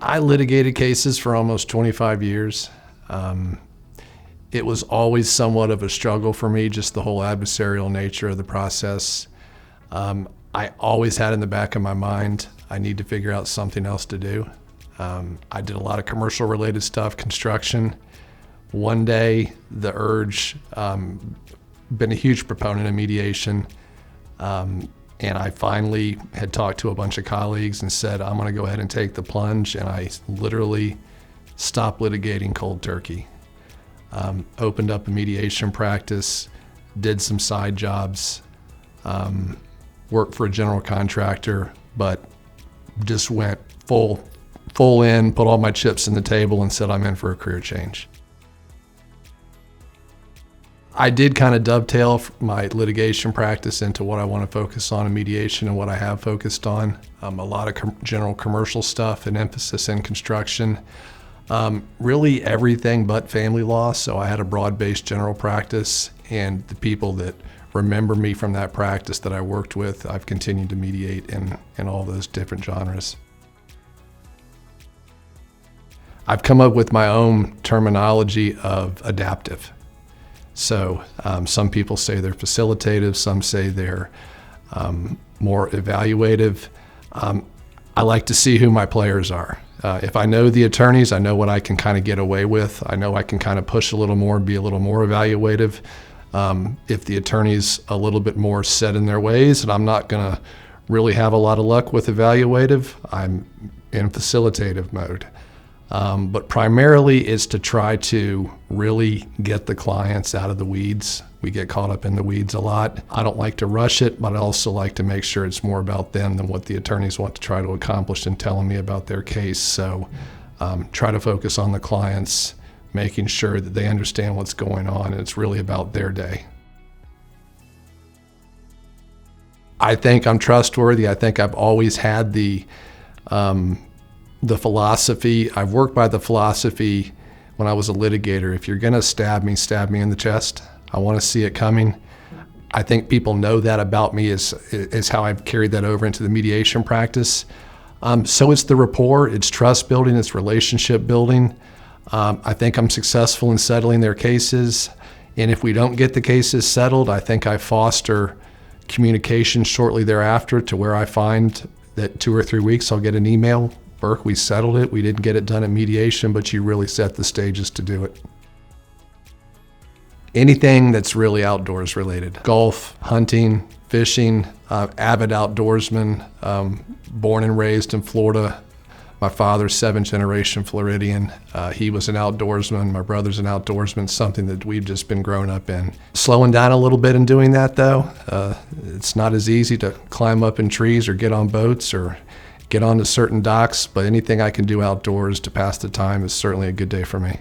I litigated cases for almost 25 years. It was always somewhat of a struggle for me, just the whole adversarial nature of the process. I always had in the back of my mind, I need to figure out something else to do. I did a lot of commercial related stuff, construction. One day, the urge, been a huge proponent of mediation, and I finally had talked to a bunch of colleagues and said, I'm gonna go ahead and take the plunge, and I literally stopped litigating cold turkey. Opened up a mediation practice, did some side jobs, worked for a general contractor, but just went full in, put all my chips in the table and said I'm in for a career change. I did kind of dovetail my litigation practice into what I want to focus on in mediation and what I have focused on. A lot of general commercial stuff and emphasis in construction. Really everything but family law, so I had a broad-based general practice, and the people that remember me from that practice that I worked with, I've continued to mediate in all those different genres. I've come up with my own terminology of adaptive. So some people say they're facilitative, some say they're more evaluative. I like to see who my players are. If I know the attorneys, I know what I can kind of get away with. I know I can kind of push a little more and be a little more evaluative. If the attorney's a little bit more set in their ways and I'm not gonna really have a lot of luck with evaluative, I'm in facilitative mode. But primarily it's to try to really get the clients out of the weeds. We get caught up in the weeds a lot. I don't like to rush it, but I also like to make sure it's more about them than what the attorneys want to try to accomplish in telling me about their case. So try to focus on the clients, making sure that they understand what's going on, and it's really about their day. I think I'm trustworthy. I think I've always had the philosophy. I've worked by the philosophy when I was a litigator. If you're gonna stab me in the chest. I wanna see it coming. I think people know that about me is how I've carried that over into the mediation practice. So it's the rapport, it's trust building, it's relationship building. I think I'm successful in settling their cases. And if we don't get the cases settled, I think I foster communication shortly thereafter to where I find that 2 or 3 weeks I'll get an email. Berk, we settled it. We didn't get it done at mediation, but you really set the stages to do it. Anything that's really outdoors related. Golf, hunting, fishing, avid outdoorsman, born and raised in Florida. My father's 7th generation Floridian. He was an outdoorsman. My brother's an outdoorsman, something that we've just been grown up in. Slowing down a little bit in doing that though. It's not as easy to climb up in trees or get on boats or get onto certain docks, but anything I can do outdoors to pass the time is certainly a good day for me.